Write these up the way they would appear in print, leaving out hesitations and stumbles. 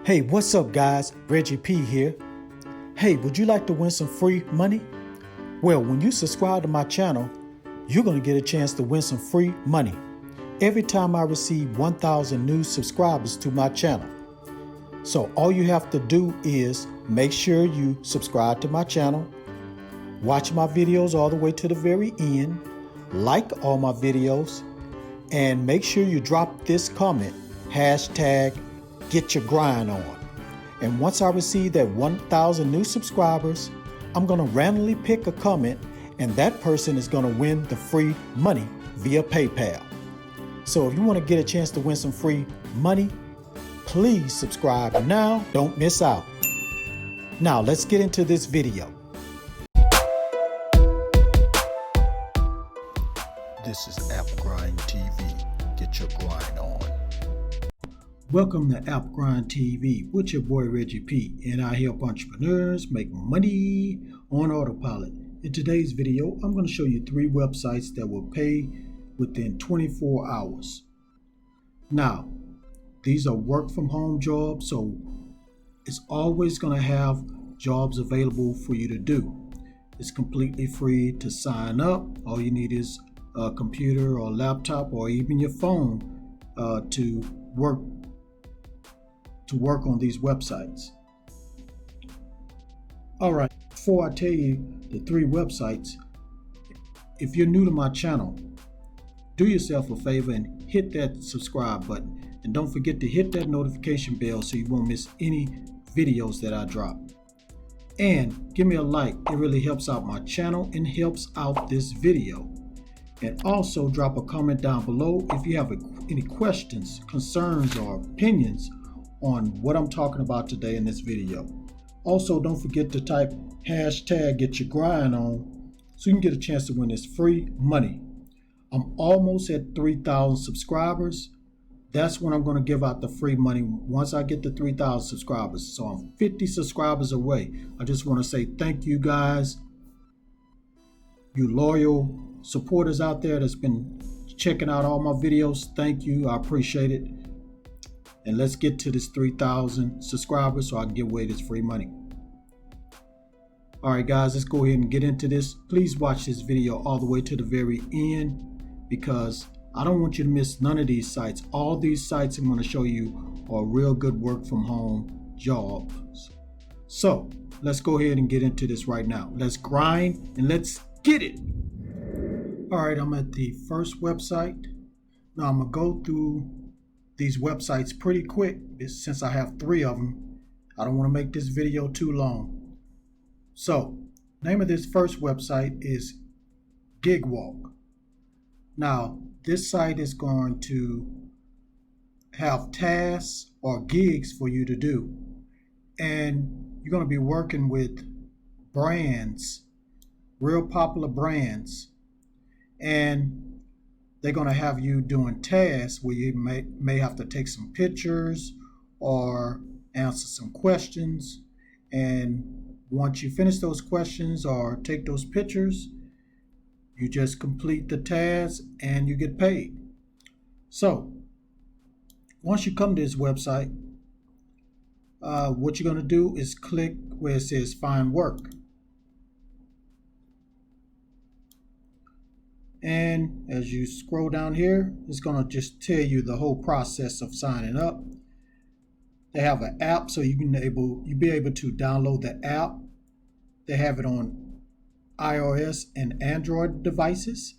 Hey, what's up guys? Reggie P here. Hey, would you like to win some free money? Well, when you subscribe to my channel, you're going to get a chance to win some free money every time I receive 1,000 new subscribers to my channel. So all you have to do is make sure you subscribe to my channel, watch my videos all the way to the very end, like all my videos, and make sure you drop this comment, hashtag get your grind on. And once I receive that 1,000 new subscribers, I'm going to randomly pick a comment and that person is going to win the free money via PayPal. So if you want to get a chance to win some free money, please subscribe now. Don't miss out. Now let's get into this video. This is App Grind TV. Get your grind on. Welcome to App Grind TV with your boy Reggie P, and I help entrepreneurs make money on autopilot. In today's video, I'm going to show you 3 websites that will pay within 24 hours. Now, these are work from home jobs, so it's always going to have jobs available for you to do. It's completely free to sign up. All you need is a computer or laptop or even your phone to work on these websites. All right, before I tell you the 3 websites, if you're new to my channel, do yourself a favor and hit that subscribe button, and don't forget to hit that notification bell so you won't miss any videos that I drop. And give me a like, it really helps out my channel and helps out this video. And also drop a comment down below if you have any questions, concerns, or opinions on what I'm talking about today in this video. Also, don't forget to type hashtag get your grind on so you can get a chance to win this free money. I'm almost at 3,000 subscribers. That's when I'm going to give out the free money once I get to 3,000 subscribers. So I'm 50 subscribers away. I just want to say thank you guys, you loyal supporters out there that's been checking out all my videos. Thank you. I appreciate it. And let's get to this 3,000 subscribers so I can give away this free money. All right, guys, let's go ahead and get into this. Please watch this video all the way to the very end because I don't want you to miss none of these sites. All these sites I'm going to show you are real good work from home jobs. So let's go ahead and get into this right now. Let's grind and let's get it. All right, I'm at the first website. Now I'm going to go through these websites pretty quick since I have 3 of them. I don't want to make this video too long. So, name of this first website is GigWalk. Now, this site is going to have tasks or gigs for you to do. And you're going to be working with brands, real popular brands. And they're going to have you doing tasks where you may have to take some pictures or answer some questions. And once you finish those questions or take those pictures, you just complete the task and you get paid. So once you come to this website, what you're going to do is click where it says find work. And as you scroll down here, it's going to just tell you the whole process of signing up. They have an app, so you'll be able to download the app. They have it on iOS and Android devices.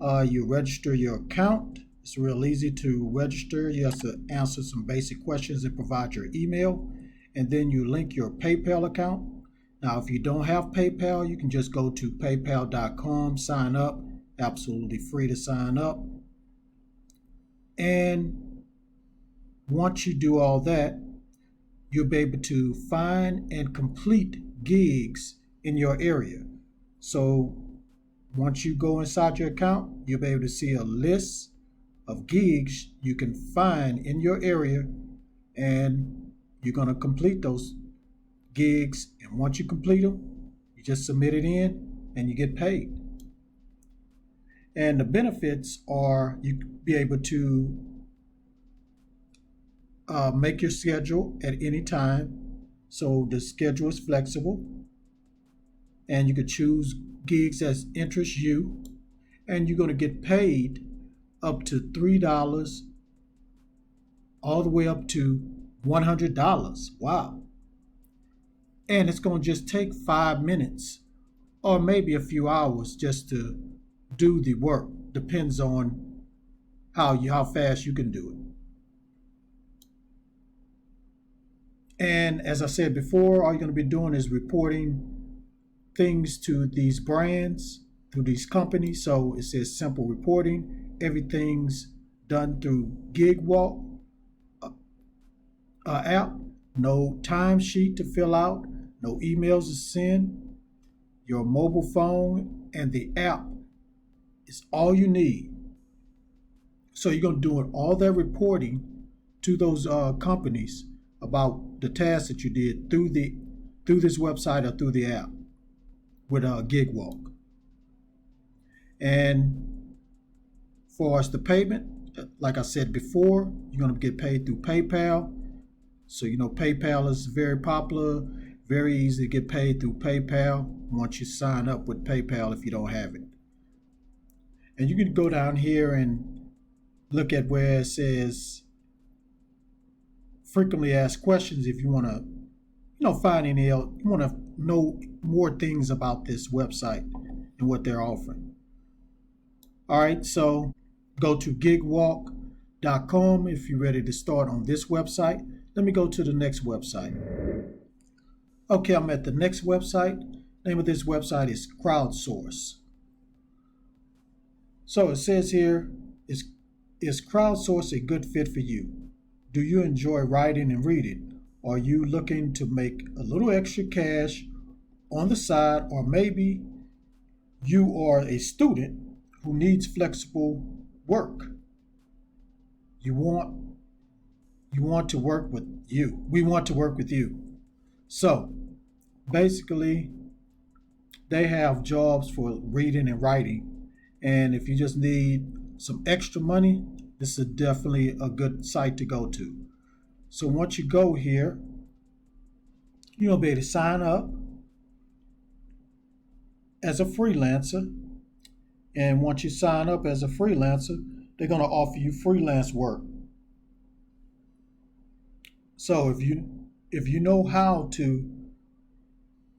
You register your account. It's real easy to register. You have to answer some basic questions and provide your email. And then you link your PayPal account. Now, if you don't have PayPal, you can just go to paypal.com, sign up. Absolutely free to sign up. And once you do all that, you'll be able to find and complete gigs in your area. So once you go inside your account, you'll be able to see a list of gigs you can find in your area, and you're going to complete those gigs. And once you complete them, you just submit it in and you get paid. And the benefits are you be able to make your schedule at any time. So the schedule is flexible, and you could choose gigs that interest you, and you're going to get paid up to $3 all the way up to $100. Wow. And it's going to just take 5 minutes or maybe a few hours just to do the work. Depends on how fast you can do it. And as I said before, all you're going to be doing is reporting things to these brands, to these companies. So it says simple reporting. Everything's done through GigWalk app. No timesheet to fill out, no emails to send. Your mobile phone and the app is all you need. So you're going to do all that reporting to those companies about the tasks that you did through this website or through the app with GigWalk. And for us, the payment, like I said before, you're going to get paid through PayPal. So PayPal is very popular, very easy to get paid through PayPal once you sign up with PayPal if you don't have it. And you can go down here and look at where it says frequently asked questions if you want to find any else, you want to know more things about this website and what they're offering. All right, so go to gigwalk.com if you're ready to start on this website. Let me go to the next website. Okay, I'm at the next website. Name of this website is Crowdsurf. So it says here, is Crowdsurf a good fit for you? Do you enjoy writing and reading? Are you looking to make a little extra cash on the side? Or maybe you are a student who needs flexible work. You want to work with you. We want to work with you. So basically, they have jobs for reading and writing. And if you just need some extra money, this is definitely a good site to go to. So once you go here, you'll be able to sign up as a freelancer. And once you sign up as a freelancer, they're going to offer you freelance work. So if you know how to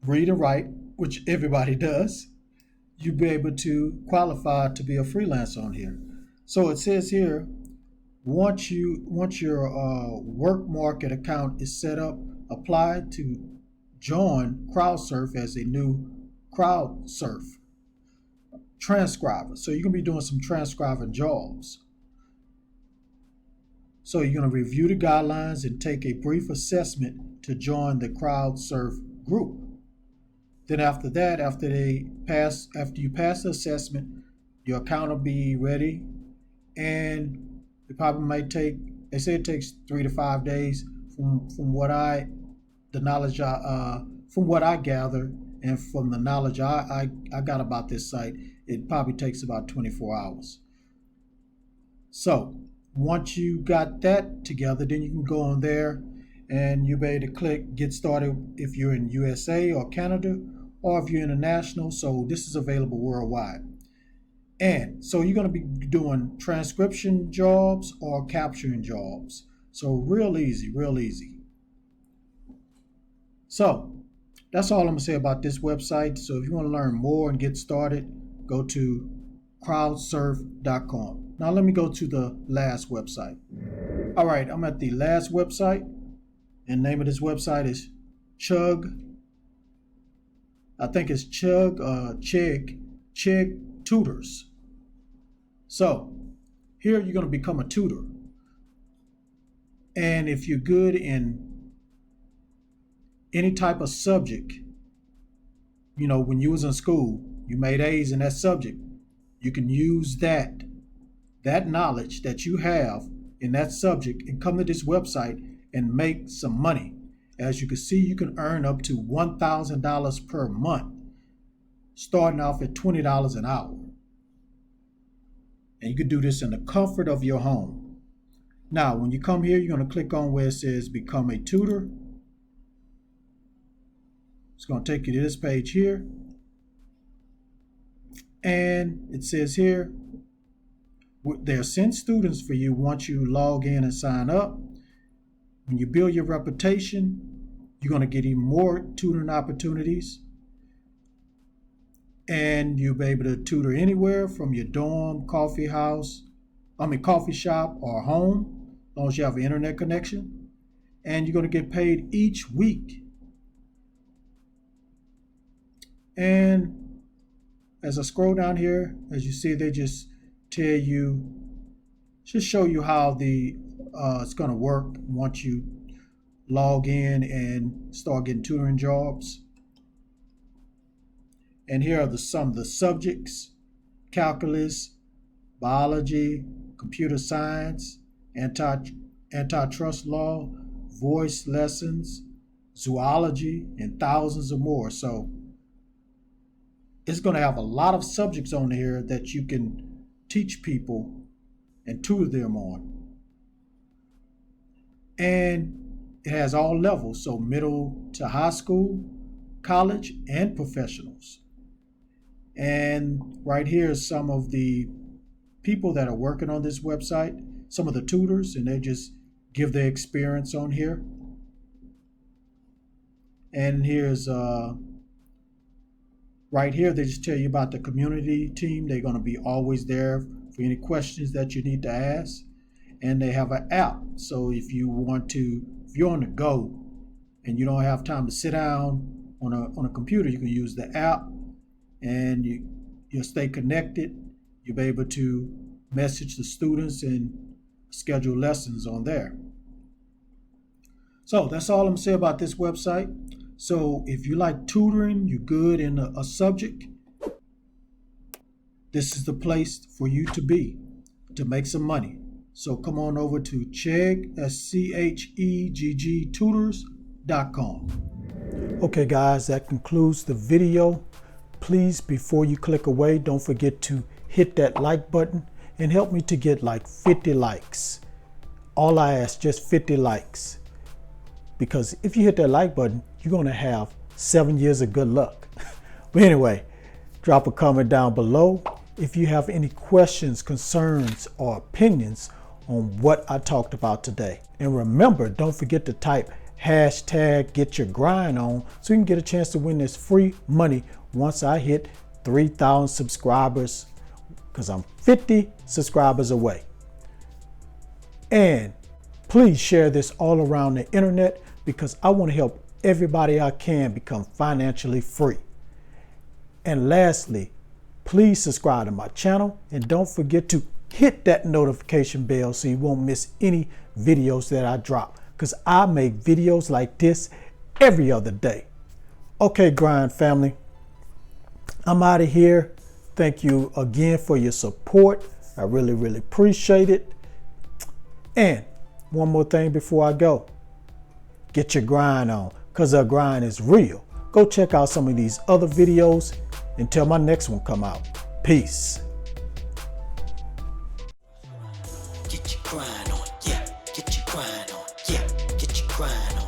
read and write, which everybody does, you'll be able to qualify to be a freelancer on here. So it says here, once your work market account is set up, apply to join Crowdsurf as a new Crowdsurf transcriber. So you're going to be doing some transcribing jobs. So you're going to review the guidelines and take a brief assessment to join the Crowdsurf group. Then after that, after you pass the assessment, your account will be ready, and it probably might take. They say it takes 3 to 5 days from what I gather, and from the knowledge I got about this site, it probably takes about 24 hours. So once you got that together, then you can go on there and you'll be able to click get started if you're in USA or Canada, or if you're international. So this is available worldwide. And so you're going to be doing transcription jobs or capturing jobs. So real easy. So that's all I'm going to say about this website. So if you want to learn more and get started, go to crowdsurf.com. Now let me go to the last website. All right, I'm at the last website, and the name of this website is Chegg Tutors. So here you're going to become a tutor. And if you're good in any type of subject, when you was in school, you made A's in that subject, you can use that knowledge that you have in that subject and come to this website and make some money. As you can see, you can earn up to $1,000 per month, starting off at $20 an hour. And you can do this in the comfort of your home. Now, when you come here, you're going to click on where it says Become a Tutor. It's going to take you to this page here. And it says here, they'll send students for you once you log in and sign up. When you build your reputation, you're going to get even more tutoring opportunities. And you'll be able to tutor anywhere from your dorm, coffee shop, or home, as long as you have an internet connection. And you're going to get paid each week. And as I scroll down here, as you see, they just tell you, just show you how it's going to work once you log in and start getting tutoring jobs. And here are some of the subjects: calculus, biology, computer science, antitrust law, voice lessons, zoology, and thousands of more. So it's going to have a lot of subjects on here that you can teach people and tutor them on. And it has all levels, so middle to high school, college, and professionals. And right here is some of the people that are working on this website, some of the tutors, and they just give their experience on here. And here's right here, they just tell you about the community team. They're going to be always there for any questions that you need to ask. And they have an app. So if you're on the go and you don't have time to sit down on a computer, you can use the app and you'll stay connected. You'll be able to message the students and schedule lessons on there. So that's all I'm saying about this website. So if you like tutoring, you're good in a subject, this is the place for you to be to make some money. So come on over to Chegg, Chegg Tutors.com. Okay guys, that concludes the video. Please, before you click away, don't forget to hit that like button and help me to get like 50 likes. All I ask, just 50 likes. Because if you hit that like button, you're going to have 7 years of good luck. But anyway, drop a comment down below if you have any questions, concerns, or opinions on what I talked about today. And remember, don't forget to type #GetYourGrind so you can get a chance to win this free money once I hit 3,000 subscribers, because I'm 50 subscribers away. And please share this all around the internet, because I want to help everybody I can become financially free. And lastly, please subscribe to my channel and don't forget to hit that notification bell so you won't miss any videos that I drop, because I make videos like this every other day. Okay, Grind family, I'm out of here. Thank you again for your support. I really, really appreciate it. And one more thing before I go. Get your grind on, because the grind is real. Go check out some of these other videos until my next one come out. Peace. Get your grind on, yeah. Get your grind on, yeah. Get your grind on.